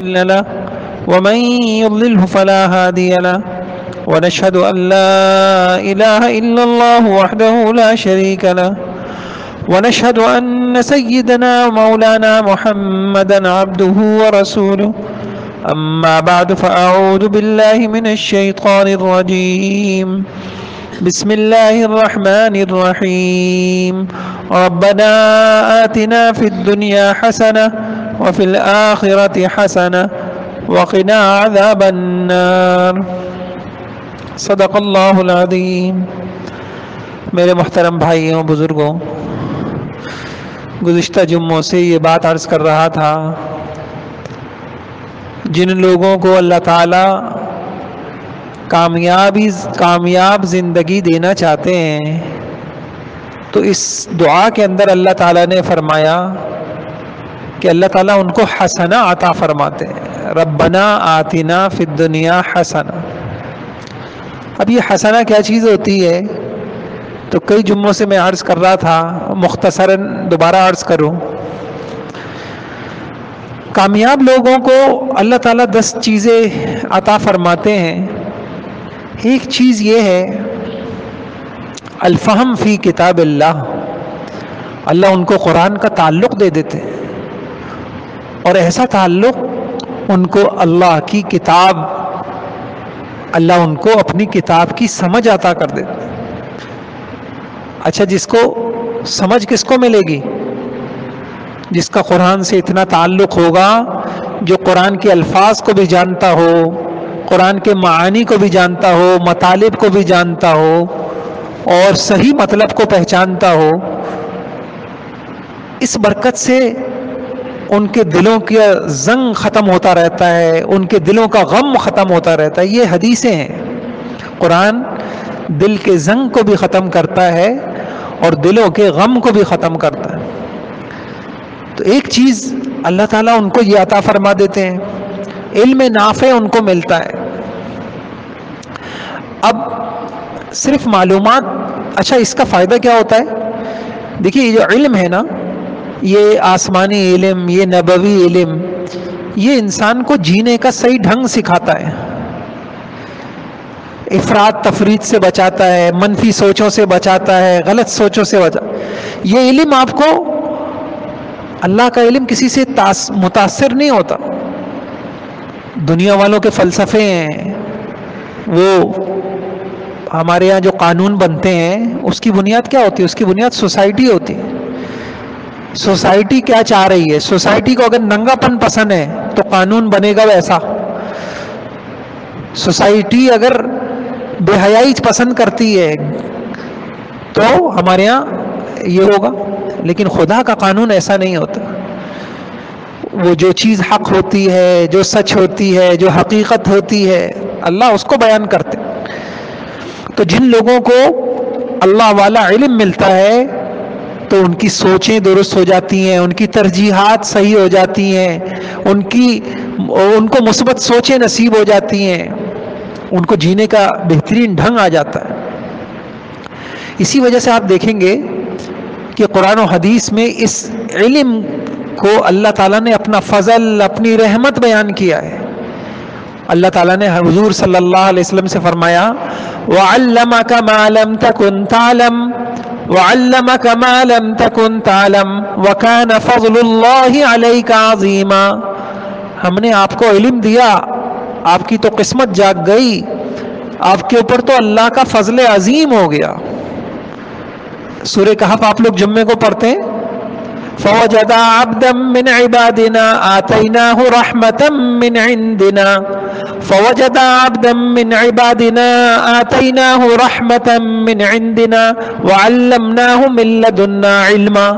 مضل له ومن يضلله فلا هادي له ونشهد أن لا إله إلا الله وحده لا شريك له ونشهد أن سيدنا ومولانا محمدا عبده ورسوله أما بعد فأعوذ بالله من الشيطان الرجيم بسم الله الرحمن الرحيم ربنا آتنا في الدنيا حسنة وفي الآخرة حسنة وقنا عذاب النار صدق اللہ العظیم۔ میرے محترم بھائیوں بزرگوں، گزشتہ جمعوں سے یہ بات عرض کر رہا تھا، جن لوگوں کو اللہ تعالیٰ کامیاب زندگی دینا چاہتے ہیں تو اس دعا کے اندر اللہ تعالیٰ نے فرمایا کہ اللہ تعالیٰ ان کو حسنہ عطا فرماتے ہیں۔ ربنا آتنا فی الدنیا حسنہ۔ اب یہ حسنہ کیا چیز ہوتی ہے؟ تو کئی جمعوں سے میں عرض کر رہا تھا، مختصراً دوبارہ عرض کروں۔ کامیاب لوگوں کو اللہ تعالیٰ 10 چیزیں عطا فرماتے ہیں۔ ایک چیز یہ ہے الفہم فی کتاب اللہ، اللہ ان کو قرآن کا تعلق دے دیتے ہیں، اور ایسا تعلق ان کو اللہ کی کتاب، اللہ ان کو اپنی کتاب کی سمجھ عطا کر دیتے ہیں۔ اچھا، جس کو سمجھ کس کو ملے گی؟ جس کا قرآن سے اتنا تعلق ہوگا، جو قرآن کے الفاظ کو بھی جانتا ہو، قرآن کے معانی کو بھی جانتا ہو، مطالب کو بھی جانتا ہو، اور صحیح مطلب کو پہچانتا ہو۔ اس برکت سے ان کے دلوں کا زنگ ختم ہوتا رہتا ہے، ان کے دلوں کا غم ختم ہوتا رہتا ہے۔ یہ حدیثیں ہیں، قرآن دل کے زنگ کو بھی ختم کرتا ہے اور دلوں کے غم کو بھی ختم کرتا ہے۔ تو ایک چیز اللہ تعالیٰ ان کو یہ عطا فرما دیتے ہیں، علم نافع ان کو ملتا ہے۔ اب صرف معلومات، اچھا اس کا فائدہ کیا ہوتا ہے؟ دیکھیے، یہ جو علم ہے نا، یہ آسمانی علم، یہ نبوی علم، یہ انسان کو جینے کا صحیح ڈھنگ سکھاتا ہے، افراد تفرید سے بچاتا ہے، منفی سوچوں سے بچاتا ہے، غلط سوچوں سے یہ علم آپ کو، اللہ کا علم کسی سے متاثر نہیں ہوتا۔ دنیا والوں کے فلسفے ہیں، وہ ہمارے یہاں جو قانون بنتے ہیں اس کی بنیاد کیا ہوتی ہے؟ اس کی بنیاد سوسائٹی ہوتی ہے۔ سوسائٹی کیا چاہ رہی ہے؟ سوسائٹی کو اگر ننگا پن پسند ہے تو قانون بنے گا ویسا۔ سوسائٹی اگر بے حیائی پسند کرتی ہے تو ہمارے یہاں یہ ہوگا، لیکن خدا کا قانون ایسا نہیں ہوتا۔ وہ جو چیز حق ہوتی ہے، جو سچ ہوتی ہے، جو حقیقت ہوتی ہے، اللہ اس کو بیان کرتے۔ تو جن لوگوں کو اللہ والا علم ملتا ہے تو ان کی سوچیں درست ہو جاتی ہیں، ان کی ترجیحات صحیح ہو جاتی ہیں، ان کو مثبت سوچیں نصیب ہو جاتی ہیں، ان کو جینے کا بہترین ڈھنگ آ جاتا ہے۔ اسی وجہ سے آپ دیکھیں گے کہ قرآن و حدیث میں اس علم کو اللہ تعالیٰ نے اپنا فضل، اپنی رحمت بیان کیا ہے۔ اللہ تعالیٰ نے حضور صلی اللہ علیہ وسلم سے فرمایا وَعَلَّمَكَ مَا لَمْ تَكُنْ تَعْلَمْ وَعَلَّمَكَ مَا لَمْ تَكُنْ تَعْلَمْ وَكَانَ فَضْلُ اللَّهِ عَلَيْكَ عَظِيمًا۔ ہم نے آپ کو علم دیا، آپ کی تو قسمت جاگ گئی، آپ کے اوپر تو اللہ کا فضل عظیم ہو گیا۔ سورہ کہف آپ لوگ جمعے کو پڑھتے ہیں، فَوَجَدَ عَبْدًا مِّنْ عِبَادِنَا آتَيْنَاهُ رَحْمَةً مِّنْ عِنْدِنَا فَوَجَدَ عَبْدًا مِّنْ عِبَادِنَا آتَيْنَاهُ رَحْمَةً مِّنْ عِنْدِنَا وَعَلَّمْنَاهُ مِن لَّدُنَّا عِلْمًا۔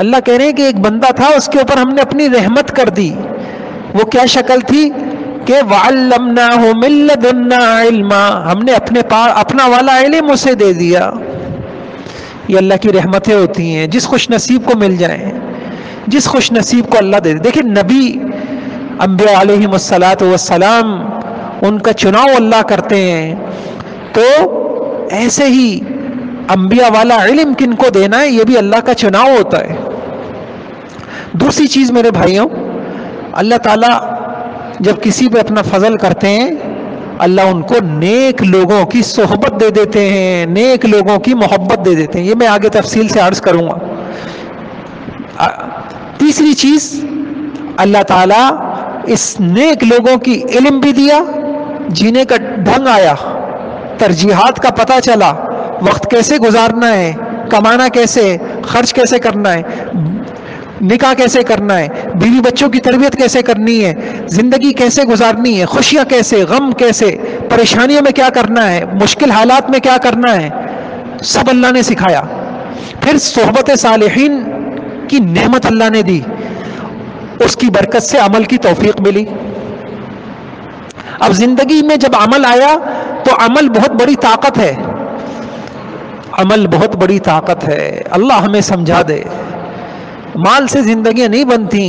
اللہ کہہ رہے ہیں کہ ایک بندہ تھا، اس کے اوپر ہم نے اپنی رحمت کر دی۔ وہ کیا شکل تھی کہ وَعَلَّمْنَاهُ مِن لَّدُنَّا عِلْمًا، ہم نے اپنا والا علم اسے دے دیا۔ یہ اللہ کی رحمتیں ہوتی ہیں، جس خوش نصیب کو مل جائیں، جس خوش نصیب کو اللہ دے دے۔ دیکھیں نبی انبیاء علیہم السلام، ان کا چناؤ اللہ کرتے ہیں، تو ایسے ہی انبیاء والا علم کن کو دینا ہے، یہ بھی اللہ کا چناؤ ہوتا ہے۔ دوسری چیز میرے بھائیوں، اللہ تعالیٰ جب کسی پہ اپنا فضل کرتے ہیں، اللہ ان کو نیک لوگوں کی صحبت دے دیتے ہیں، نیک لوگوں کی محبت دے دیتے ہیں. یہ میں آگے تفصیل سے عرض کروں گا. تیسری چیز، اللہ تعالیٰ اس نیک لوگوں کی علم بھی دیا، جینے کا ڈھنگ آیا، ترجیحات کا پتہ چلا، وقت کیسے گزارنا ہے، کمانا کیسے، خرچ کیسے کرنا ہے، نکاح کیسے کرنا ہے، بیوی بچوں کی تربیت کیسے کرنی ہے، زندگی کیسے گزارنی ہے، خوشیاں کیسے، غم کیسے، پریشانیوں میں کیا کرنا ہے، مشکل حالات میں کیا کرنا ہے، سب اللہ نے سکھایا. پھر صحبت صالحین کی نعمت اللہ نے دی، اس کی برکت سے عمل کی توفیق ملی. اب زندگی میں جب عمل آیا تو عمل بہت بڑی طاقت ہے، عمل بہت بڑی طاقت ہے. اللہ ہمیں سمجھا دے. مال سے زندگیاں نہیں بنتی،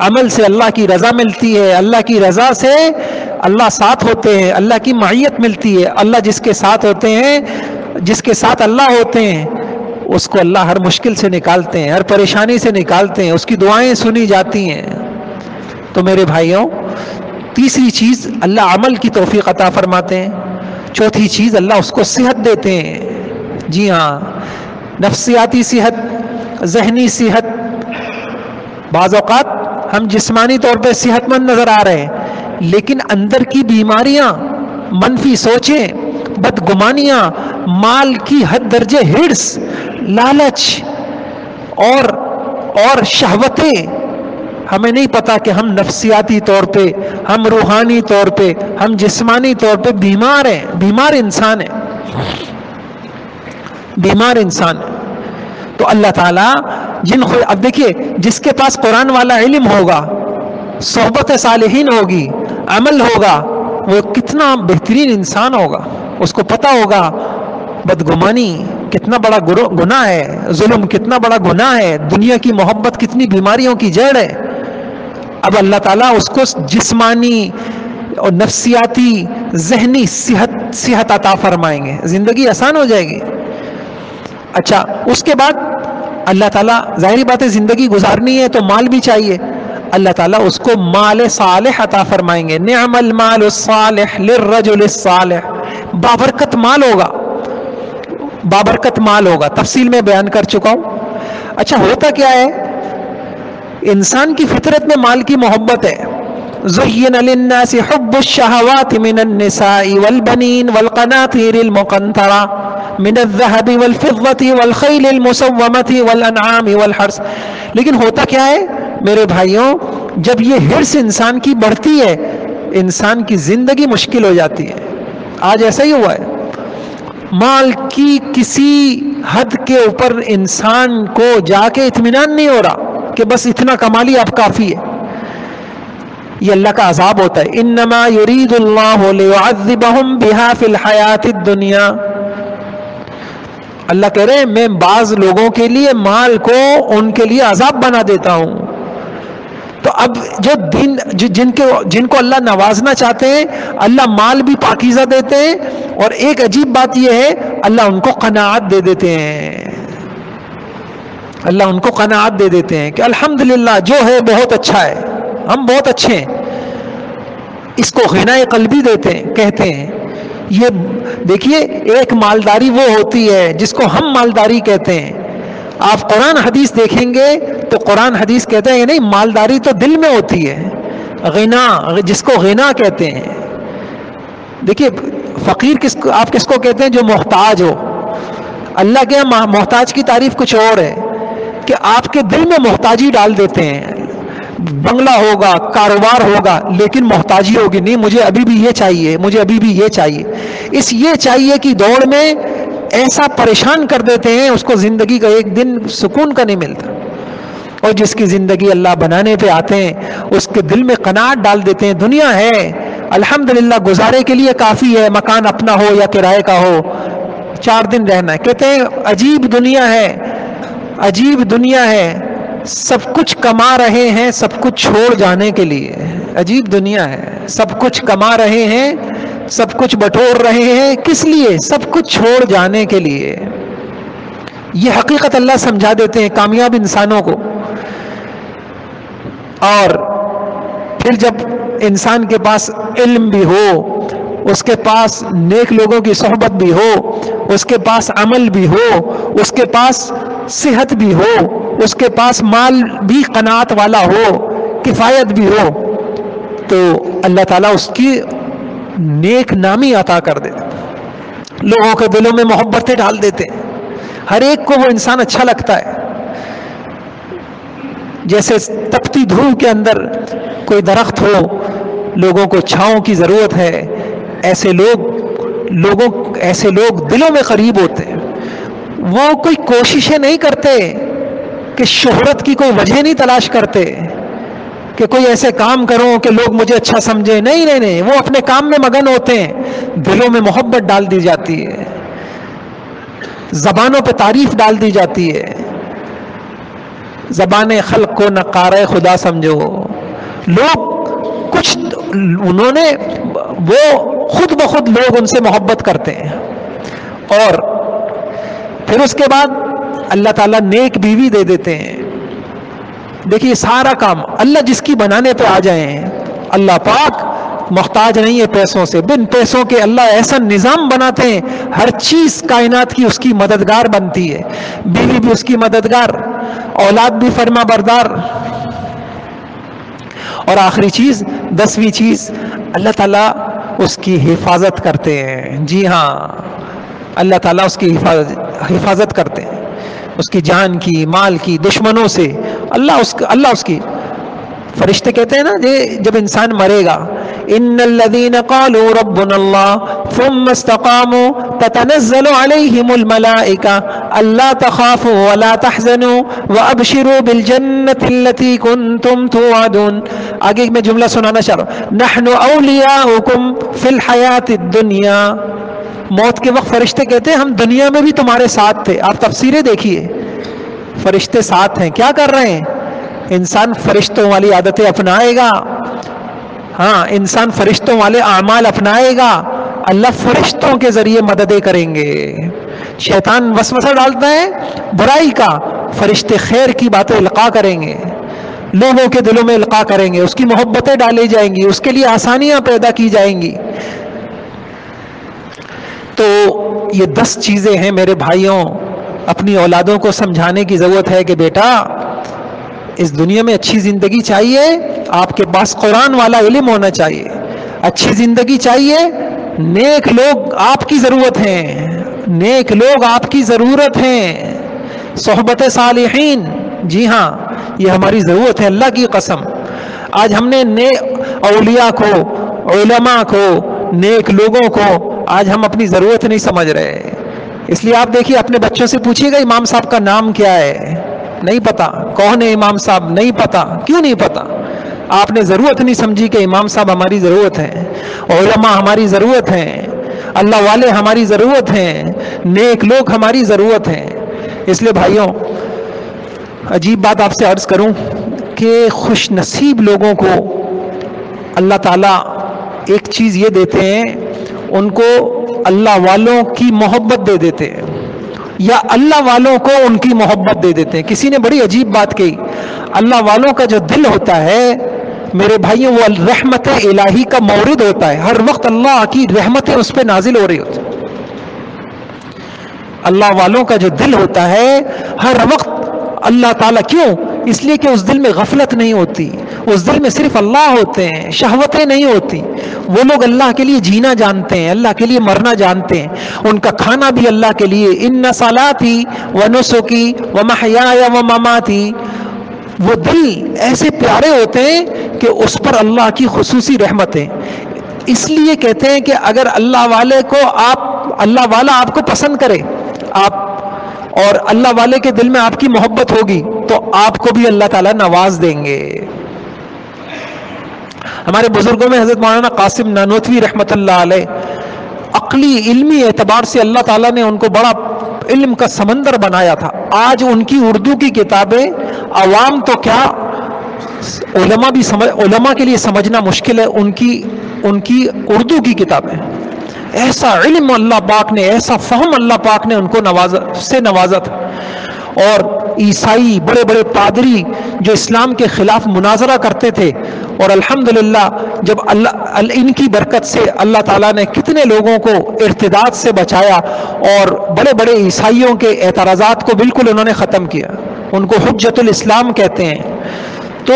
عمل سے اللہ کی رضا ملتی ہے، اللہ کی رضا سے اللہ ساتھ ہوتے ہیں، اللہ کی معیت ملتی ہے. اللہ جس کے ساتھ ہوتے ہیں، جس کے ساتھ اللہ ہوتے ہیں، اس کو اللہ ہر مشکل سے نکالتے ہیں، ہر پریشانی سے نکالتے ہیں، اس کی دعائیں سنی جاتی ہیں. تو میرے بھائیوں، تیسری چیز اللہ عمل کی توفیق عطا فرماتے ہیں. چوتھی چیز اللہ اس کو صحت دیتے ہیں. جی ہاں، نفسیاتی صحت، ذہنی صحت. بعض اوقات ہم جسمانی طور پہ صحت مند نظر آ رہے ہیں، لیکن اندر کی بیماریاں، منفی سوچیں، بدگمانیاں، مال کی حد درجے ہرس، لالچ اور شہوتیں، ہمیں نہیں پتا کہ ہم نفسیاتی طور پہ، ہم روحانی طور پہ، ہم جسمانی طور پہ بیمار ہیں، بیمار انسان ہیں، بیمار انسان ہیں. تو اللہ تعالیٰ اب دیکھیے، جس کے پاس قرآن والا علم ہوگا، صحبت صالحین ہوگی، عمل ہوگا، وہ کتنا بہترین انسان ہوگا. اس کو پتہ ہوگا بدگمانی کتنا بڑا گناہ ہے، ظلم کتنا بڑا گناہ ہے، دنیا کی محبت کتنی بیماریوں کی جڑ ہے. اب اللہ تعالیٰ اس کو جسمانی اور نفسیاتی، ذہنی صحت عطا فرمائیں گے، زندگی آسان ہو جائے گی. اچھا، اس کے بعد اللہ تعالیٰ، ظاہری بات ہے زندگی گزارنی ہے تو مال بھی چاہیے، اللہ تعالیٰ اس کو مال صالح عطا فرمائیں گے. نعم المال الصالح للرجل الصالح. بابرکت مال ہوگا، بابرکت مال ہوگا. تفصیل میں بیان کر چکا ہوں. اچھا، ہوتا کیا ہے، انسان کی فطرت میں مال کی محبت ہے. زین للناس حب الشہوات من النساء والبنین والقناطیر المقنطرہ من الذهب والفضة والخيل المسومة والانعام والحرث. لیکن ہوتا کیا ہے میرے بھائیوں، جب یہ حرص انسان کی بڑھتی ہے، انسان کی زندگی مشکل ہو جاتی ہے. آج ایسا ہی ہوا ہے، مال کی کسی حد کے اوپر انسان کو جا کے اطمینان نہیں ہو رہا کہ بس اتنا کما لیا اب کافی ہے. یہ اللہ کا عذاب ہوتا ہے. انما یرید اللہ لیعذبہم بہا فی الحیات الدنیا. اللہ کہہ رہے ہیں میں بعض لوگوں کے لیے مال کو ان کے لیے عذاب بنا دیتا ہوں. تو اب جن کو اللہ نوازنا چاہتے ہیں، اللہ مال بھی پاکیزہ دیتے ہیں، اور ایک عجیب بات یہ ہے، اللہ ان کو قناعت دے دیتے ہیں. اللہ ان کو قناعت دے دیتے ہیں کہ الحمدللہ جو ہے بہت اچھا ہے، ہم بہت اچھے ہیں. اس کو غنا قلبی دیتے ہیں، کہتے ہیں. یہ دیکھیے، ایک مالداری وہ ہوتی ہے جس کو ہم مالداری کہتے ہیں. آپ قرآن حدیث دیکھیں گے تو قرآن حدیث کہتے ہیں نہیں، مالداری تو دل میں ہوتی ہے. غنا، جس کو غنا کہتے ہیں. دیکھیے، فقیر آپ کس کو کہتے ہیں؟ جو محتاج ہو. اللہ کے یہاں محتاج کی تعریف کچھ اور ہے، کہ آپ کے دل میں محتاجی ڈال دیتے ہیں. بنگلہ ہوگا، کاروبار ہوگا، لیکن محتاجی ہوگی نہیں، مجھے ابھی بھی یہ چاہیے، مجھے ابھی بھی یہ چاہیے. اس یہ چاہیے کی دوڑ میں ایسا پریشان کر دیتے ہیں، اس کو زندگی کا ایک دن سکون کا نہیں ملتا. اور جس کی زندگی اللہ بنانے پہ آتے ہیں، اس کے دل میں قناعت ڈال دیتے ہیں. دنیا ہے الحمدللہ، گزارے کے لیے کافی ہے، مکان اپنا ہو یا کرائے کا ہو، 4 دن رہنا ہے. کہتے ہیں عجیب دنیا ہے، عجیب دنیا ہے، سب کچھ کما رہے ہیں سب کچھ چھوڑ جانے کے لیے. عجیب دنیا ہے، سب کچھ کما رہے ہیں، سب کچھ بٹور رہے ہیں، کس لیے؟ سب کچھ چھوڑ جانے کے لیے. یہ حقیقت اللہ سمجھا دیتے ہیں کامیاب انسانوں کو. اور پھر جب انسان کے پاس علم بھی ہو، اس کے پاس نیک لوگوں کی صحبت بھی ہو، اس کے پاس عمل بھی ہو، اس کے پاس صحت بھی ہو، اس کے پاس مال بھی قناعت والا ہو، کفایت بھی ہو، تو اللہ تعالیٰ اس کی نیک نامی عطا کر دیتے، لوگوں کے دلوں میں محبتیں ڈال دیتے، ہر ایک کو وہ انسان اچھا لگتا ہے۔ جیسے تپتی دھوپ کے اندر کوئی درخت ہو، لوگوں کو چھاؤں کی ضرورت ہے، ایسے لوگ دلوں میں قریب ہوتے ہیں۔ وہ کوئی کوششیں نہیں کرتے کہ شہرت کی کوئی وجہ نہیں تلاش کرتے کہ کوئی ایسے کام کروں کہ لوگ مجھے اچھا سمجھیں، نہیں، وہ اپنے کام میں مگن ہوتے ہیں، دلوں میں محبت ڈال دی جاتی ہے، زبانوں پہ تعریف ڈال دی جاتی ہے۔ زبان خلق کو نقارہ خدا سمجھو، لوگ کچھ انہوں نے وہ خود بخود لوگ ان سے محبت کرتے ہیں۔ اور پھر اس کے بعد اللہ تعالیٰ نیک بیوی دے دیتے ہیں۔ دیکھیے سارا کام اللہ جس کی بنانے پہ آ جائیں، اللہ پاک محتاج نہیں ہے پیسوں سے، بن پیسوں کے اللہ ایسا نظام بناتے ہیں، ہر چیز کائنات کی اس کی مددگار بنتی ہے، بیوی بھی اس کی مددگار، اولاد بھی فرما بردار، اور آخری چیز 10ویں چیز اللہ تعالیٰ اس کی حفاظت کرتے ہیں۔ جی ہاں، اللہ تعالیٰ اس کی حفاظت کرتے ہیں، اس کی جان کی، مال کی، دشمنوں سے اللہ اس کی۔ فرشتے کہتے ہیں نا جب انسان مرے گا، ان الذين قالوا ربنا الله ثم استقاموا تتنزل عليهم الملائكة الا تخافوا ولا تحزنوا وابشروا بالجنة التي كنتم توعدون۔ آگے میں جملہ سنانا چاہ رہا ہوں، نحن اولیاؤکم فی الحیات الدنیا۔ موت کے وقت فرشتے کہتے ہیں ہم دنیا میں بھی تمہارے ساتھ تھے۔ آپ تفسیریں دیکھیے، فرشتے ساتھ ہیں، کیا کر رہے ہیں؟ انسان فرشتوں والی عادتیں اپنائے گا، ہاں انسان فرشتوں والے اعمال اپنائے گا، اللہ فرشتوں کے ذریعے مددیں کریں گے۔ شیطان وسوسہ ڈالتا ہے برائی کا، فرشتے خیر کی باتیں القاء کریں گے، لوگوں کے دلوں میں القاء کریں گے، اس کی محبتیں ڈالی جائیں گی، اس کے لیے آسانیاں پیدا کی جائیں گی۔ تو یہ 10 چیزیں ہیں میرے بھائیوں، اپنی اولادوں کو سمجھانے کی ضرورت ہے کہ بیٹا اس دنیا میں اچھی زندگی چاہیے، آپ کے پاس قرآن والا علم ہونا چاہیے، اچھی زندگی چاہیے، نیک لوگ آپ کی ضرورت ہیں، نیک لوگ آپ کی ضرورت ہیں، صحبت صالحین، جی ہاں یہ ہماری ضرورت ہے، اللہ کی قسم۔ آج ہم نے اولیاء کو، علماء کو، نیک لوگوں کو آج ہم اپنی ضرورت نہیں سمجھ رہے۔ اس لیے آپ دیکھیے اپنے بچوں سے پوچھیے گا امام صاحب کا نام کیا ہے، نہیں پتا، کون ہے امام صاحب، نہیں پتا۔ کیوں نہیں پتا؟ آپ نے ضرورت نہیں سمجھی کہ امام صاحب ہماری ضرورت ہے، علماء ہماری ضرورت ہیں، اللہ والے ہماری ضرورت ہیں، نیک لوگ ہماری ضرورت ہیں۔ اس لیے بھائیوں عجیب بات آپ سے عرض کروں کہ خوش نصیب لوگوں کو اللہ تعالیٰ ایک چیز یہ دیتے ہیں، ان کو اللہ والوں کی محبت دے دیتے ہیں، یا اللہ والوں کو ان کی محبت دے دیتے ہیں۔ کسی نے بڑی عجیب بات کہی، اللہ والوں کا جو دل ہوتا ہے میرے بھائیوں وہ رحمت الہی کا مورد ہوتا ہے، ہر وقت اللہ کی رحمتیں اس پہ نازل ہو رہی ہوتی ہیں۔ اللہ والوں کا جو دل ہوتا ہے ہر وقت اللہ تعالیٰ، کیوں؟ اس لیے کہ اس دل میں غفلت نہیں ہوتی، اس دل میں صرف اللہ ہوتے ہیں، شہوتیں نہیں ہوتی۔ وہ لوگ اللہ کے لیے جینا جانتے ہیں، اللہ کے لیے مرنا جانتے ہیں، ان کا کھانا بھی اللہ کے لیے، ان صلاتی و نسکی و محیای و مماتی۔ وہ دل ایسے پیارے ہوتے ہیں کہ اس پر اللہ کی خصوصی رحمتیں۔ اس لیے کہتے ہیں کہ اگر اللہ والے کو اللہ والا آپ کو پسند کرے، اور اللہ والے کے دل میں آپ کی محبت ہوگی تو آپ کو بھی اللہ تعالیٰ نواز دیں گے۔ ہمارے بزرگوں میں حضرت مولانا قاسم نانوتوی رحمت اللہ علیہ، عقلی علمی اعتبار سے اللہ تعالیٰ نے ان کو بڑا علم کا سمندر بنایا تھا۔ آج ان کی اردو کی کتابیں عوام تو کیا، علماء کے لیے سمجھنا مشکل ہے ان کی اردو کی کتابیں۔ ایسا علم اللہ پاک نے، ایسا فہم اللہ پاک نے ان کو نوازا تھا، اور عیسائی بڑے بڑے پادری جو اسلام کے خلاف مناظرہ کرتے تھے، اور الحمدللہ جب ان کی برکت سے اللہ تعالیٰ نے کتنے لوگوں کو ارتداد سے بچایا، اور بڑے بڑے عیسائیوں کے اعتراضات کو بالکل انہوں نے ختم کیا، ان کو حجت الاسلام کہتے ہیں۔ تو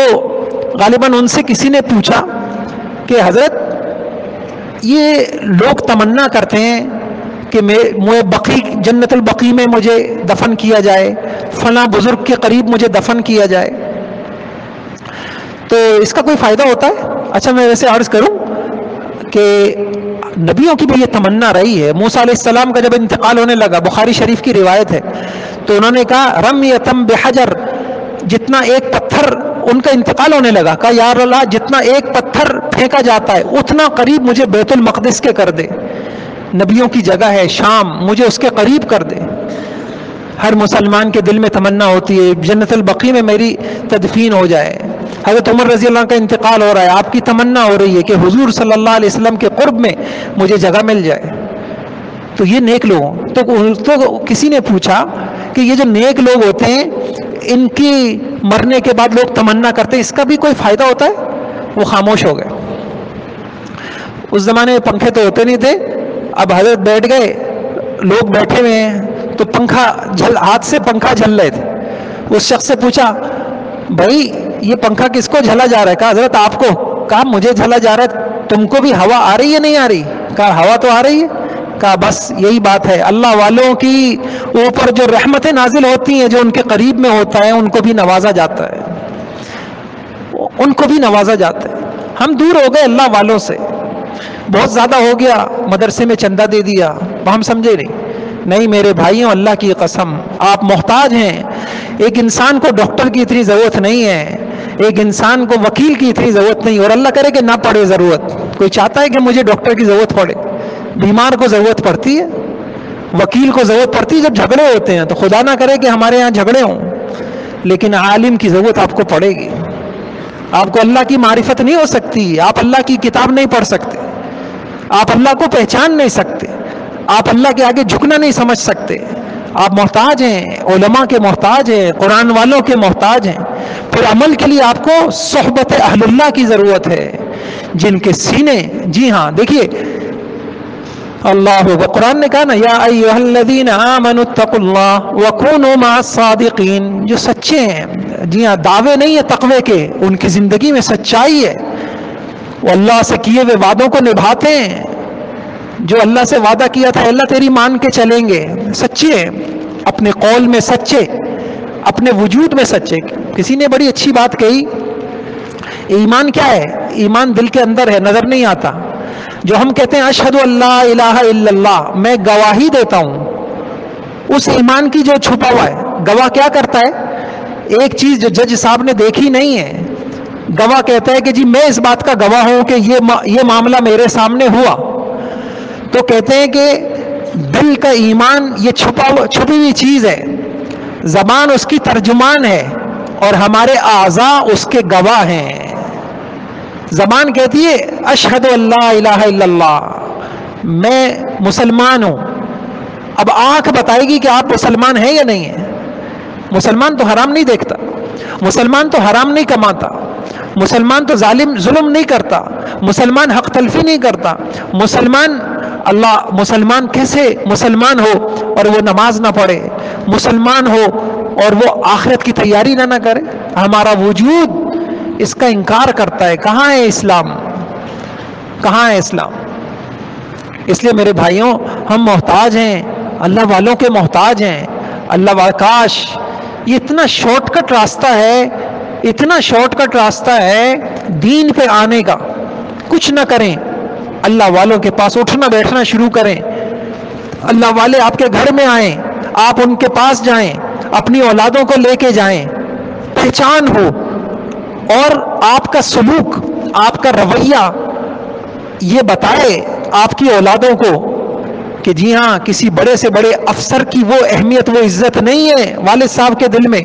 غالباً ان سے کسی نے پوچھا کہ حضرت یہ لوگ تمنا کرتے ہیں کہ مجھے بقی جنت البقیع میں مجھے دفن کیا جائے، فلاں بزرگ کے قریب مجھے دفن کیا جائے، تو اس کا کوئی فائدہ ہوتا ہے؟ اچھا میں ویسے عرض کروں کہ نبیوں کی بھی یہ تمنا رہی ہے۔ موسیٰ علیہ السلام کا جب انتقال ہونے لگا، بخاری شریف کی روایت ہے، تو انہوں نے کہا رمیتم بحجر، جتنا ایک پتھر ان کا انتقال ہونے لگا، کہا یا اللہ جتنا ایک پتھر پھینکا جاتا ہے اتنا قریب مجھے بیت المقدس کے کر دے، نبیوں کی جگہ ہے شام، مجھے اس کے قریب کر دے۔ ہر مسلمان کے دل میں تمنا ہوتی ہے جنت البقیع میں میری تدفین ہو جائے۔ حضرت عمر رضی اللہ عنہ کا انتقال ہو رہا ہے، آپ کی تمنا ہو رہی ہے کہ حضور صلی اللہ علیہ وسلم کے قرب میں مجھے جگہ مل جائے۔ تو یہ نیک لوگ، تو کسی نے پوچھا کہ یہ جو نیک لوگ ہوتے ہیں ان کی مرنے کے بعد لوگ تمنا کرتے ہیں، اس کا بھی کوئی فائدہ ہوتا ہے؟ وہ خاموش ہو گئے۔ اس زمانے میں پنکھے تو ہوتے نہیں تھے، اب حضرت بیٹھ گئے، لوگ بیٹھے ہوئے ہیں تو پنکھا ہاتھ سے پنکھا جھل رہے تھے۔ اس شخص سے پوچھا بھائی یہ پنکھا کس کو جھلا جا رہا ہے؟ کہا حضرت آپ کو۔ کہا مجھے جھلا جا رہا ہے، تم کو بھی ہوا آ رہی ہے نہیں آ رہی؟ کہا ہوا تو آ رہی ہے۔ کہا بس یہی بات ہے، اللہ والوں کی اوپر جو رحمتیں نازل ہوتی ہیں، جو ان کے قریب میں ہوتا ہے ان کو بھی نوازا جاتا ہے، ان کو بھی نوازا جاتا ہے۔ ہم دور ہو گئے اللہ والوں سے، بہت زیادہ ہو گیا، مدرسے میں چندہ دے دیا، ہم سمجھے نہیں میرے بھائیوں، اللہ کی قسم آپ محتاج ہیں۔ ایک انسان کو ڈاکٹر کی اتنی ضرورت نہیں ہے، ایک انسان کو وکیل کی اتنی ضرورت نہیں، اور اللہ کرے کہ نہ پڑے ضرورت۔ کوئی چاہتا ہے کہ مجھے ڈاکٹر کی ضرورت پڑے؟ بیمار کو ضرورت پڑتی ہے، وکیل کو ضرورت پڑتی ہے جب جھگڑے ہوتے ہیں، تو خدا نہ کرے کہ ہمارے یہاں جھگڑے ہوں، لیکن عالم کی ضرورت آپ کو پڑے گی۔ آپ کو اللہ کی معرفت نہیں ہو سکتی، آپ اللہ کی کتاب نہیں پڑھ سکتے، آپ اللہ کو پہچان نہیں سکتے، آپ اللہ کے آگے جھکنا نہیں سمجھ سکتے۔ آپ محتاج ہیں، علماء کے محتاج ہیں، قرآن والوں کے محتاج ہیں۔ پھر عمل کے لیے آپ کو صحبت اہل اللہ کی ضرورت ہے، جن کے سینے، جی ہاں دیکھیے اللہ قرآن نے کہا نا یا ایھا الذین آمنوا اتقوا اللہ وکونوا مع الصادقین، جو سچے ہیں، جی ہاں دعوے نہیں ہے تقوی کے، ان کی زندگی میں سچائی ہے، وہ اللہ سے کیے ہوئے وعدوں کو نبھاتے ہیں، جو اللہ سے وعدہ کیا تھا اللہ تیری مان کے چلیں گے، سچے ہیں، اپنے قول میں سچے، اپنے وجود میں سچے۔ کسی نے بڑی اچھی بات کہی، ایمان کیا ہے؟ ایمان دل کے اندر ہے، نظر نہیں آتا۔ جو ہم کہتے ہیں اشہد اللہ الہ الا اللہ، میں گواہی دیتا ہوں، اس ایمان کی جو چھپا ہوا ہے۔ گواہ کیا کرتا ہے؟ ایک چیز جو جج صاحب نے دیکھی نہیں ہے، گواہ کہتا ہے کہ جی میں اس بات کا گواہ ہوں کہ یہ معاملہ میرے سامنے ہوا۔ تو کہتے ہیں کہ دل کا ایمان یہ چھپی ہوئی چیز ہے، زبان اس کی ترجمان ہے اور ہمارے اعضاء اس کے گواہ ہیں۔ زبان کہتی ہے اشہد اللہ الہ الا اللہ، میں مسلمان ہوں، اب آنکھ بتائے گی کہ آپ مسلمان ہیں یا نہیں ہیں۔ مسلمان تو حرام نہیں دیکھتا، مسلمان تو حرام نہیں کماتا، مسلمان تو ظلم نہیں کرتا، مسلمان حق تلفی نہیں کرتا، مسلمان کیسے مسلمان ہو اور وہ نماز نہ پڑھے، مسلمان ہو اور وہ آخرت کی تیاری نہ کرے؟ ہمارا وجود اس کا انکار کرتا ہے۔ کہاں ہے اسلام؟ کہاں ہے اسلام؟ اس لیے میرے بھائیوں ہم محتاج ہیں، اللہ والوں کے محتاج ہیں۔ کاش یہ اتنا شارٹ کٹ راستہ ہے، اتنا شارٹ کٹ راستہ ہے دین پہ آنے کا۔ کچھ نہ کریں، اللہ والوں کے پاس اٹھنا بیٹھنا شروع کریں، اللہ والے آپ کے گھر میں آئیں، آپ ان کے پاس جائیں، اپنی اولادوں کو لے کے جائیں، پہچان ہو، اور آپ کا سلوک، آپ کا رویہ یہ بتائے آپ کی اولادوں کو کہ جی ہاں کسی بڑے سے بڑے افسر کی وہ اہمیت، وہ عزت نہیں ہے والد صاحب کے دل میں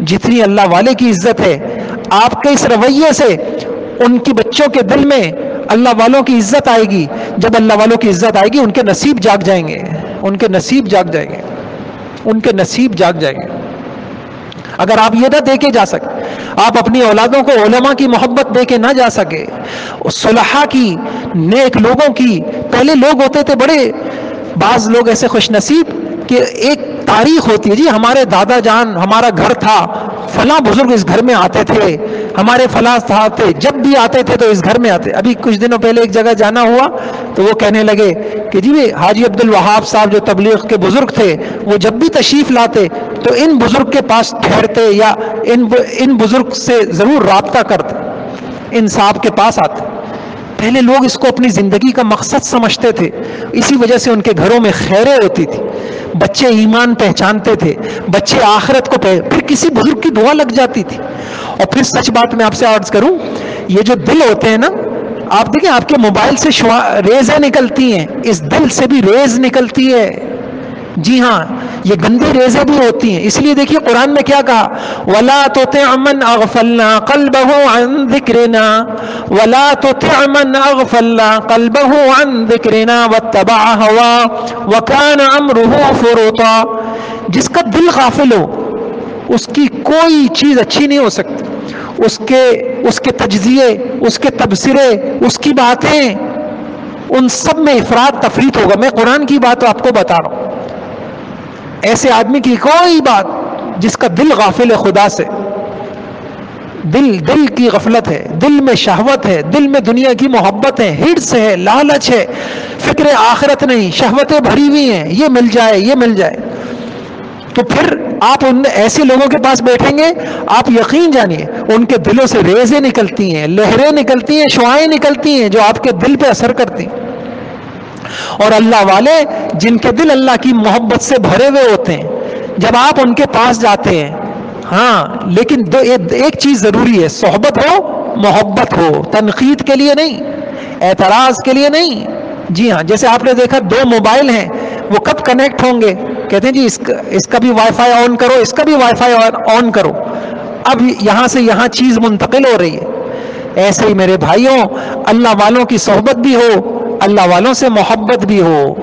جتنی اللہ والے کی عزت ہے۔ آپ کے اس رویے سے ان کی بچوں کے دل میں اللہ والوں کی عزت آئے گی۔ جب اللہ والوں کی عزت آئے گی ان کے نصیب جاگ جائیں گے، ان کے نصیب جاگ جائیں گے، ان کے نصیب جاگ جائیں گے۔ اگر آپ یہ نہ دے کے جا سکے، آپ اپنی اولادوں کو علماء کی محبت دے کے نہ جا سکے، صلحاء کی، نیک لوگوں کی، پہلے لوگ ہوتے تھے بڑے، بعض لوگ ایسے خوش نصیب کہ ایک تاریخ ہوتی ہے، جی ہمارے دادا جان، ہمارا گھر تھا، فلاں بزرگ اس گھر میں آتے تھے، ہمارے فلاں صاحب تھے، جب بھی آتے تھے تو اس گھر میں آتے۔ ابھی کچھ دنوں پہلے ایک جگہ جانا ہوا تو وہ کہنے لگے کہ جی حاجی عبد الوہاب صاحب جو تبلیغ کے بزرگ تھے، وہ جب بھی تشریف لاتے تو ان بزرگ کے پاس ٹھہرتے یا ان بزرگ سے ضرور رابطہ کرتے، ان صاحب کے پاس آتے۔ پہلے لوگ اس کو اپنی زندگی کا مقصد سمجھتے تھے، اسی وجہ سے ان کے گھروں میں خیریں ہوتی تھی، بچے ایمان پہچانتے تھے، بچے آخرت کو پھر کسی بزرگ کی دعا لگ جاتی تھی۔ اور پھر سچ بات میں آپ سے عرض کروں، یہ جو دل ہوتے ہیں نا، آپ دیکھیں آپ کے موبائل سے ریزیں نکلتی ہیں، اس دل سے بھی ریز نکلتی ہے، جی ہاں یہ گندی ریزیں بھی ہوتی ہیں۔ اس لیے دیکھیے قرآن میں کیا کہا، وَلَا تُطِعْ مَنْ أَغْفَلْنَا قَلْبَهُ عَنْ ذِكْرِنَا وَلَا تُطِعْ مَنْ أَغْفَلْنَا قَلْبَهُ عَنْ ذِكْرِنَا وَاتَّبَعَ هَوَاهُ وَكَانَ أَمْرُهُ فُرُطًا۔ جس کا دل غافل ہو اس کی کوئی چیز اچھی نہیں ہو سکتی، اس کے تجزیے، اس کے تبصرے، اس کی باتیں، ان سب میں افراط تفریط ہوگا۔ میں قرآن کی بات آپ کو بتا رہا ہوں، ایسے آدمی کی کوئی بات جس کا دل غافل ہے خدا سے، دل کی غفلت ہے، دل میں شہوت ہے، دل میں دنیا کی محبت ہے، ہرس ہے، لالچ ہے، فکر آخرت نہیں، شہوتیں بھری ہوئی ہیں، یہ مل جائے یہ مل جائے، تو پھر آپ ان ایسے لوگوں کے پاس بیٹھیں گے، آپ یقین جانیے ان کے دلوں سے ریزیں نکلتی ہیں، لہریں نکلتی ہیں، شعاعیں نکلتی ہیں جو آپ کے دل پہ اثر کرتی ہیں۔ اور اللہ والے جن کے دل اللہ کی محبت سے بھرے ہوئے ہوتے ہیں، جب آپ ان کے پاس جاتے ہیں، ہاں لیکن ایک چیز ضروری ہے، صحبت ہو، محبت ہو، تنقید کے لیے نہیں، اعتراض کے لیے نہیں۔ جی ہاں، جیسے آپ نے دیکھا دو موبائل ہیں، وہ کب کنیکٹ ہوں گے؟ کہتے ہیں جی اس کا بھی وائی فائی آن کرو، اس کا بھی وائی فائی آن کرو، اب یہاں سے یہاں چیز منتقل ہو رہی ہے۔ ایسے ہی میرے بھائیوں، اللہ والوں کی صحبت بھی ہو، اللہ والوں سے محبت بھی ہو۔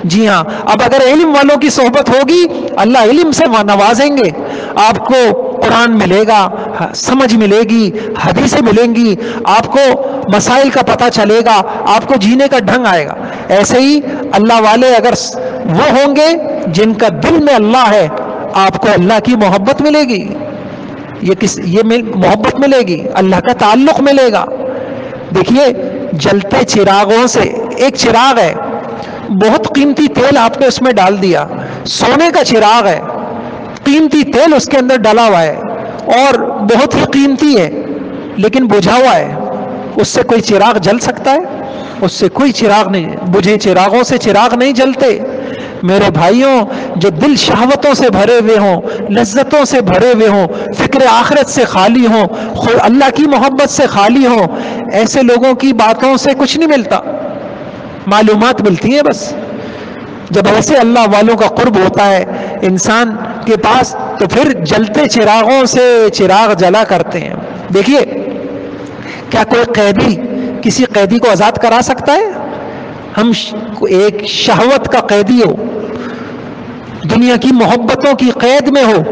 جی ہاں، اب اگر علم والوں کی صحبت ہوگی، اللہ علم سے نوازیں گے، آپ کو قرآن ملے گا، سمجھ ملے گی، حدیثیں ملیں گی، آپ کو مسائل کا پتہ چلے گا، آپ کو جینے کا ڈھنگ آئے گا۔ ایسے ہی اللہ والے اگر وہ ہوں گے جن کا دل میں اللہ ہے، آپ کو اللہ کی محبت ملے گی، یہ محبت ملے گی، اللہ کا تعلق ملے گا۔ دیکھیے جلتے چراغوں سے، ایک چراغ ہے، بہت قیمتی تیل آپ نے اس میں ڈال دیا، سونے کا چراغ ہے، قیمتی تیل اس کے اندر ڈالا ہوا ہے اور بہت ہی قیمتی ہے، لیکن بجھا ہوا ہے، اس سے کوئی چراغ جل سکتا ہے؟ اس سے کوئی چراغ نہیں، بجھے چراغوں سے چراغ نہیں جلتے۔ میرے بھائیوں، جو دل شہوتوں سے بھرے ہوئے ہوں، لذتوں سے بھرے ہوئے ہوں، فکر آخرت سے خالی ہوں، اللہ کی محبت سے خالی ہوں، ایسے لوگوں کی باتوں سے کچھ نہیں ملتا، معلومات ملتی ہیں بس۔ جب ایسے اللہ والوں کا قرب ہوتا ہے انسان کے پاس، تو پھر جلتے چراغوں سے چراغ جلا کرتے ہیں۔ دیکھیے کیا کوئی قیدی کسی قیدی کو آزاد کرا سکتا ہے؟ ہم ایک شہوت کا قیدی ہو، دنیا کی محبتوں کی قید میں ہو،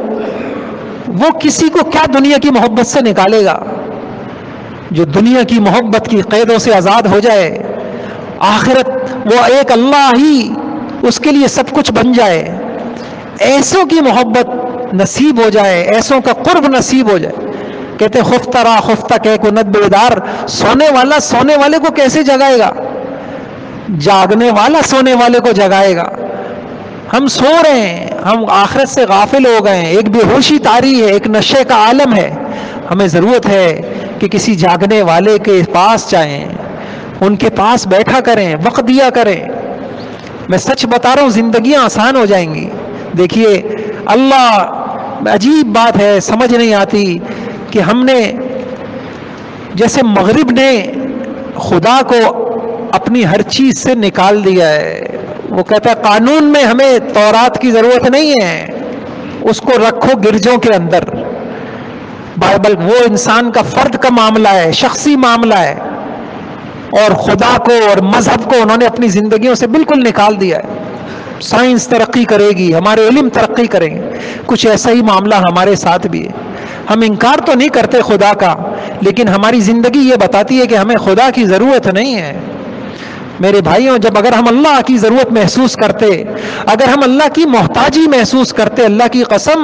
وہ کسی کو کیا دنیا کی محبت سے نکالے گا؟ جو دنیا کی محبت کی قیدوں سے آزاد ہو جائے، آخرت وہ ایک اللہ ہی اس کے لیے سب کچھ بن جائے، ایسوں کی محبت نصیب ہو جائے، ایسوں کا قرب نصیب ہو جائے۔ کہتے خفتہ را خفتہ کہہ کو ند بیدار، سونے والا سونے والے کو کیسے جگائے گا؟ جاگنے والا سونے والے کو جگائے گا۔ ہم سو رہے ہیں، ہم آخرت سے غافل ہو گئے ہیں، ایک بے ہوشی طاری ہے، ایک نشے کا عالم ہے۔ ہمیں ضرورت ہے کہ کسی جاگنے والے کے پاس جائیں، ان کے پاس بیٹھا کریں، وقت دیا کریں۔ میں سچ بتا رہا ہوں، زندگیاں آسان ہو جائیں گی۔ دیکھیے اللہ، عجیب بات ہے، سمجھ نہیں آتی کہ ہم نے جیسے مغرب نے خدا کو اپنی ہر چیز سے نکال دیا ہے۔ وہ کہتا ہے قانون میں ہمیں تورات کی ضرورت نہیں ہے، اس کو رکھو گرجوں کے اندر۔ بائبل وہ انسان کا فرد کا معاملہ ہے، شخصی معاملہ ہے، اور خدا کو اور مذہب کو انہوں نے اپنی زندگیوں سے بالکل نکال دیا ہے۔ سائنس ترقی کرے گی، ہمارے علم ترقی کریں گے. کچھ ایسا ہی معاملہ ہمارے ساتھ بھی ہے. ہم انکار تو نہیں کرتے خدا کا، لیکن ہماری زندگی یہ بتاتی ہے کہ ہمیں خدا کی ضرورت نہیں ہے. میرے بھائیوں، جب اگر ہم اللہ کی ضرورت محسوس کرتے، اگر ہم اللہ کی محتاجی محسوس کرتے، اللہ کی قسم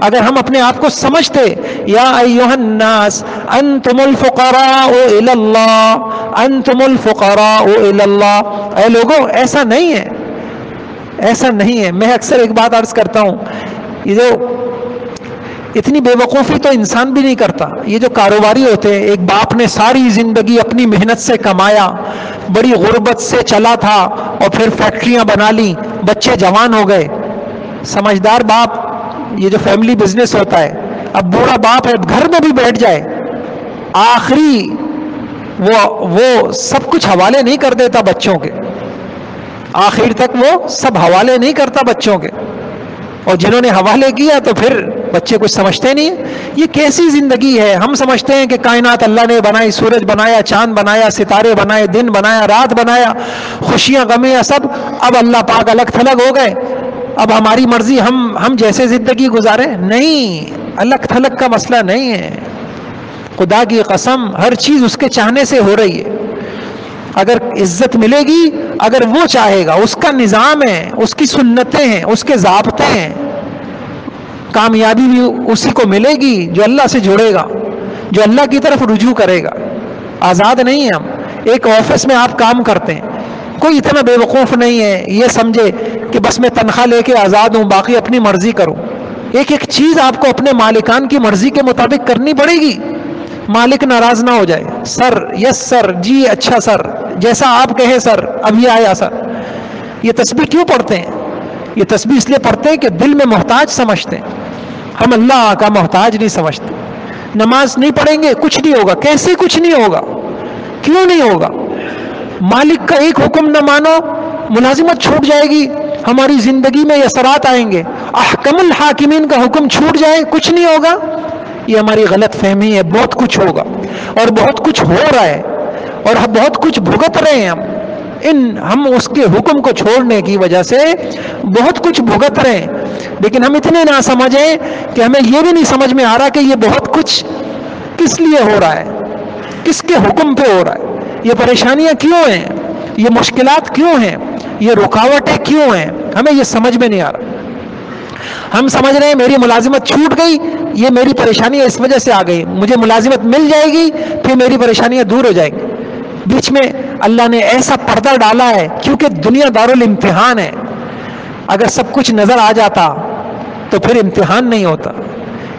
اگر ہم اپنے آپ کو سمجھتے، یا ایھا الناس انتم الفقراء الی اللہ، انتم الفقراء الی اللہ، اے لوگوں ایسا نہیں ہے، ایسا نہیں ہے. میں اکثر ایک بات عرض کرتا ہوں، یہ جو اتنی بے وقوفی تو انسان بھی نہیں کرتا. یہ جو کاروباری ہوتے ہیں، ایک باپ نے ساری زندگی اپنی محنت سے کمایا، بڑی غربت سے چلا تھا، اور پھر فیکٹریاں بنا لی، بچے جوان ہو گئے. سمجھدار باپ، یہ جو فیملی بزنس ہوتا ہے، اب بوڑھا باپ ہے، گھر میں بھی بیٹھ جائے، آخری وہ سب کچھ حوالے نہیں کر دیتا بچوں کے، آخر تک وہ سب حوالے نہیں کرتا بچوں کے. اور جنہوں نے حوالے کیا تو پھر بچے کچھ سمجھتے نہیں. یہ کیسی زندگی ہے؟ ہم سمجھتے ہیں کہ کائنات اللہ نے بنائی، سورج بنایا، چاند بنایا، ستارے بنائے، دن بنایا، رات بنایا، خوشیاں غمیاں سب. اب اللہ پاک الگ تھلگ ہو گئے، اب ہماری مرضی، ہم جیسے زندگی گزارے. نہیں، الگ تھلگ کا مسئلہ نہیں ہے. خدا کی قسم ہر چیز اس کے چاہنے سے ہو رہی ہے. اگر عزت ملے گی، اگر وہ چاہے گا، اس کا نظام ہے، اس کی سنتیں ہیں، اس کے ضابطے ہیں. کامیابی بھی اسی کو ملے گی جو اللہ سے جڑے گا، جو اللہ کی طرف رجوع کرے گا. آزاد نہیں ہیں ہم. ایک آفس میں آپ کام کرتے ہیں، کوئی اتنا بے وقوف نہیں ہے یہ سمجھے کہ بس میں تنخواہ لے کے آزاد ہوں، باقی اپنی مرضی کروں. ایک ایک چیز آپ کو اپنے مالکان کی مرضی کے مطابق کرنی پڑے گی. مالک ناراض نہ ہو جائے. سر، یس سر، جی اچھا سر، جیسا آپ کہیں سر، ابھی آیا سر. یہ تسبیح کیوں پڑھتے ہیں؟ یہ تسبیح اس لیے پڑھتے ہیں کہ دل میں محتاج سمجھتے ہیں. ہم اللہ کا محتاج نہیں سمجھتے. نماز نہیں پڑھیں گے کچھ نہیں ہوگا. کیسے کچھ نہیں ہوگا؟ کیوں نہیں ہوگا؟ مالک کا ایک حکم نہ مانو، ملازمت چھوٹ جائے گی، ہماری زندگی میں اثرات آئیں گے. احکم الحاکمین کا حکم چھوٹ جائے، کچھ نہیں ہوگا. یہ ہماری غلط فہمی ہے. بہت کچھ ہوگا، اور بہت کچھ ہو رہا ہے، اور بہت کچھ بھگت رہے ہیں ہم اس کے حکم کو چھوڑنے کی وجہ سے بہت کچھ بھگت رہے ہیں. لیکن ہم اتنے نہ سمجھیں کہ ہمیں یہ بھی نہیں سمجھ میں آ رہا کہ یہ بہت کچھ کس لیے ہو رہا ہے، کس کے حکم پہ ہو رہا ہے. یہ پریشانیاں کیوں ہیں؟ یہ مشکلات کیوں ہیں؟ یہ رکاوٹیں کیوں ہیں؟ ہمیں یہ سمجھ میں نہیں آ رہا. ہم سمجھ رہے ہیں میری ملازمت چھوٹ گئی، یہ میری پریشانیاں اس وجہ سے آ گئی، مجھے ملازمت مل جائے گی پھر میری پریشانیاں دور ہو جائیں گی. بیچ میں اللہ نے ایسا پردہ ڈالا ہے، کیونکہ دنیا دارالامتحان ہے. اگر سب کچھ نظر آ جاتا تو پھر امتحان نہیں ہوتا.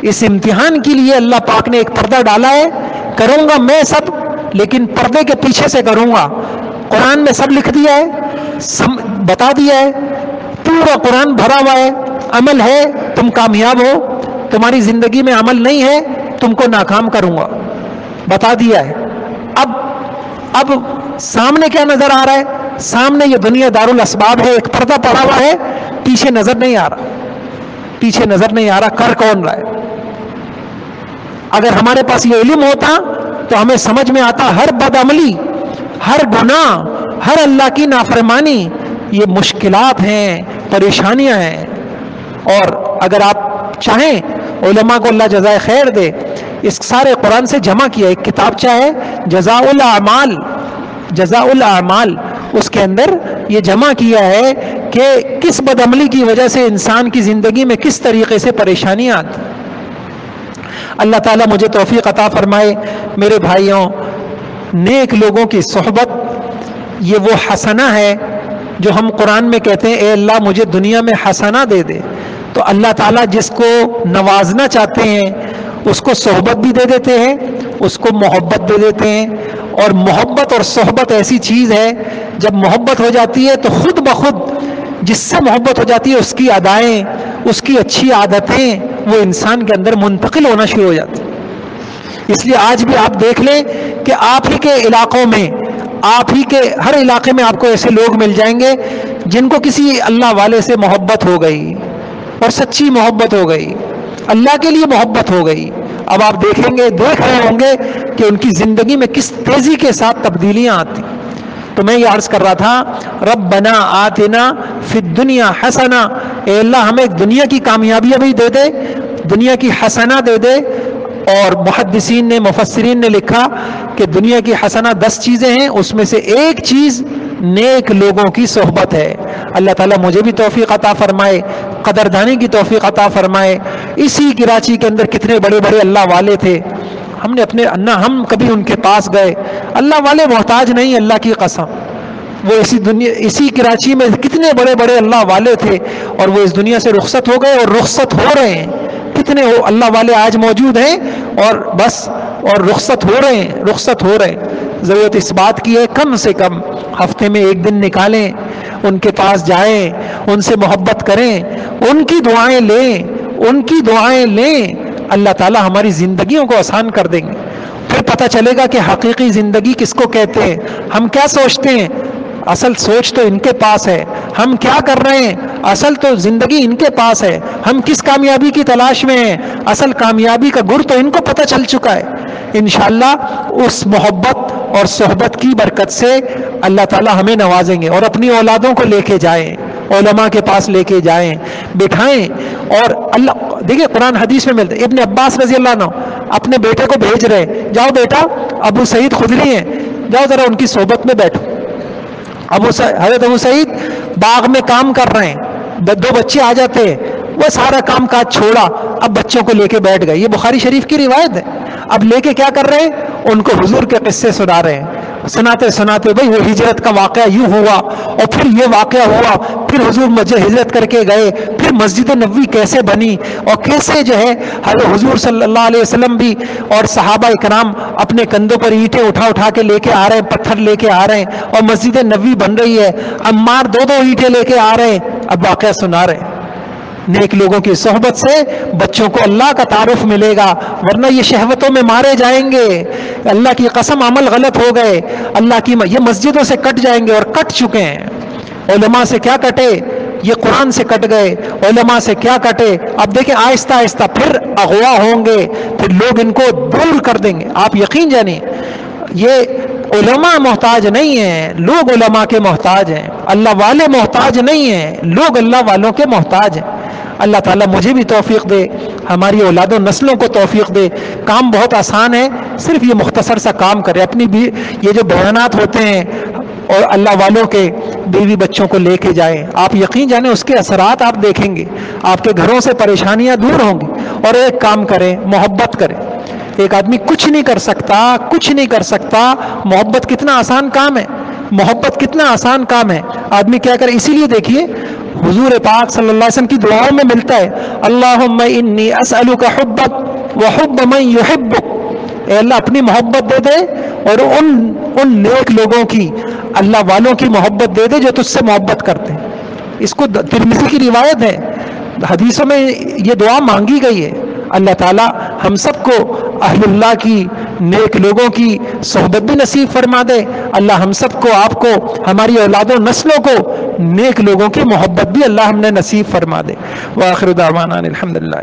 اس امتحان کے لیے اللہ پاک نے ایک پردہ ڈالا ہے. کروں گا میں سب، لیکن پردے کے پیچھے سے کروں گا. قرآن میں سب لکھ دیا ہے، بتا دیا ہے، پورا قرآن بھرا ہوا ہے. عمل ہے تم کامیاب ہو، تمہاری زندگی میں عمل نہیں ہے تم کو ناکام کروں گا، بتا دیا ہے. اب سامنے کیا نظر آ رہا ہے؟ سامنے یہ دنیا دارالاسباب ہے، ایک پردہ پڑا ہوا ہے، پیچھے نظر نہیں آ رہا. پیچھے نظر نہیں آ رہا کر کون رہا ہے. اگر ہمارے پاس یہ علم ہوتا تو ہمیں سمجھ میں آتا ہر بدعملی، ہر گناہ، ہر اللہ کی نافرمانی یہ مشکلات ہیں، پریشانیاں ہیں. اور اگر آپ چاہیں، علماء کو اللہ جزائے خیر دے، اس سارے قرآن سے جمع کیا ایک کتابچہ ہے جزاء الاعمال، جزاء الاعمال. اس کے اندر یہ جمع کیا ہے کہ کس بدعملی کی وجہ سے انسان کی زندگی میں کس طریقے سے پریشانیاں آتی. اللہ تعالیٰ مجھے توفیق عطا فرمائے. میرے بھائیوں، نیک لوگوں کی صحبت یہ وہ حسنہ ہے جو ہم قرآن میں کہتے ہیں اے اللہ مجھے دنیا میں حسنہ دے دے. تو اللہ تعالیٰ جس کو نوازنا چاہتے ہیں اس کو صحبت بھی دے دیتے ہیں، اس کو محبت دے دیتے ہیں. اور محبت اور صحبت ایسی چیز ہے، جب محبت ہو جاتی ہے تو خود بخود جس سے محبت ہو جاتی ہے اس کی ادائیں، اس کی اچھی عادتیں وہ انسان کے اندر منتقل ہونا شروع ہو جاتی ہیں. اس لیے آج بھی آپ دیکھ لیں کہ آپ ہی کے علاقوں میں، آپ ہی کے ہر علاقے میں آپ کو ایسے لوگ مل جائیں گے جن کو کسی اللہ والے سے محبت ہو گئی، اور سچی محبت ہو گئی، اللہ کے لیے محبت ہو گئی. اب آپ دیکھ رہے ہوں گے کہ ان کی زندگی میں کس تیزی کے ساتھ تبدیلیاں آتی. تو میں یہ عرض کر رہا تھا ربنا آتنا فی الدنیا حسنہ، اے اللہ ہمیں دنیا کی کامیابیاں بھی دے دے، دنیا کی حسنہ دے دے. اور محدثین نے مفسرین نے لکھا کہ دنیا کی حسنہ 10 چیزیں ہیں، اس میں سے ایک چیز نیک لوگوں کی صحبت ہے. اللہ تعالیٰ مجھے بھی توفیق عطا فرمائے، قدردانی کی توفیق عطا فرمائے. اسی کراچی کے اندر کتنے بڑے بڑے اللہ والے تھے، ہم نے اپنے ہم کبھی ان کے پاس گئے. اللہ والے محتاج نہیں، اللہ کی قسم. وہ اسی کراچی میں کتنے بڑے بڑے اللہ والے تھے اور وہ اس دنیا سے رخصت ہو گئے اور رخصت ہو رہے ہیں. کتنے اللہ والے آج موجود ہیں اور بس اور رخصت ہو رہے ہیں، رخصت ہو رہے ہیں. ضرورت اس بات کی ہے کم سے کم ہفتے میں ایک دن نکالیں، ان کے پاس جائیں، ان سے محبت کریں، ان کی دعائیں لیں، ان کی دعائیں لیں. اللہ تعالیٰ ہماری زندگیوں کو آسان کر دیں گے. پھر پتہ چلے گا کہ حقیقی زندگی کس کو کہتے ہیں. ہم کیا سوچتے ہیں، اصل سوچ تو ان کے پاس ہے. ہم کیا کر رہے ہیں، اصل تو زندگی ان کے پاس ہے. ہم کس کامیابی کی تلاش میں ہیں، اصل کامیابی کا گر تو ان کو پتہ چل چکا ہے. انشاءاللہ اس محبت اور صحبت کی برکت سے اللہ تعالیٰ ہمیں نوازیں گے. اور اپنی اولادوں کو لے کے جائیں، علماء کے پاس لے کے جائیں، بٹھائیں. اور اللہ دیکھیں قرآن حدیث میں ملتا ہے. ابن عباس رضی اللہ عنہ اپنے بیٹے کو بھیج رہے، جاؤ بیٹا ابو سعید خدری ہیں، جاؤ ذرا ان کی صحبت میں بیٹھو. حضرت ابو سعید باغ میں کام کر رہے ہیں، 2 بچے آ جاتے ہیں، وہ سارا کام کاج چھوڑا، اب بچوں کو لے کے بیٹھ گئے. یہ بخاری شریف کی روایت ہے. اب لے کے کیا کر رہے ہیں، ان کو حضور کے قصے سنا رہے ہیں. سناتے سناتے بھائی وہ ہجرت کا واقعہ یوں ہوا اور پھر یہ واقعہ ہوا، پھر حضور مسجد ہجرت کر کے گئے، پھر مسجد نبوی کیسے بنی اور کیسے جو ہے حضور صلی اللہ علیہ وسلم بھی اور صحابہ اکرام اپنے کندھوں پر اینٹیں اٹھا کے لے کے آ رہے ہیں، پتھر لے کے آ رہے ہیں اور مسجد نبوی بن رہی ہے. عمار 2 اینٹیں لے کے آ رہے ہیں. اب واقعہ سنا رہے ہیں. نیک لوگوں کی صحبت سے بچوں کو اللہ کا تعارف ملے گا، ورنہ یہ شہوتوں میں مارے جائیں گے. اللہ کی قسم عمل غلط ہو گئے، اللہ کی یہ مسجدوں سے کٹ جائیں گے اور کٹ چکے ہیں. علماء سے کیا کٹے، یہ قرآن سے کٹ گئے. علماء سے کیا کٹے، اب دیکھیں آہستہ آہستہ پھر اغوا ہوں گے، پھر لوگ ان کو دور کر دیں گے. آپ یقین جانیں یہ علماء محتاج نہیں ہیں، لوگ علماء کے محتاج ہیں. اللہ والے محتاج نہیں ہیں، لوگ اللہ والوں کے محتاج ہیں. اللہ تعالیٰ مجھے بھی توفیق دے، ہماری اولاد و نسلوں کو توفیق دے. کام بہت آسان ہے، صرف یہ مختصر سا کام کرے. اپنی بھی یہ جو بیانات ہوتے ہیں اور اللہ والوں کے بیوی بچوں کو لے کے جائیں، آپ یقین جانیں اس کے اثرات آپ دیکھیں گے. آپ کے گھروں سے پریشانیاں دور ہوں گی. اور ایک کام کریں، محبت کریں. ایک آدمی کچھ نہیں کر سکتا، کچھ نہیں کر سکتا. محبت کتنا آسان کام ہے، محبت کتنا آسان کام ہے. آدمی کیا کرے، اسی لیے دیکھیے حضور پاک صلی اللہ علیہ وسلم کی دعاؤں میں ملتا ہے اللہم انی اسألک حبک وحب من یحبک. اے اللہ اپنی محبت دے دے اور ان نیک لوگوں کی، اللہ والوں کی محبت دے دے جو تجھ سے محبت کرتے ہیں. اس کو ترمذی کی روایت ہے، حدیثوں میں یہ دعا مانگی گئی ہے. اللہ تعالی ہم سب کو اہل اللہ کی، نیک لوگوں کی صحبت بھی نصیب فرما دے. اللہ ہم سب کو، آپ کو، ہماری اولاد و نسلوں کو نیک لوگوں کی محبت بھی اللہ ہم نے نصیب فرما دے. وآخر دعوانا الحمدللہ.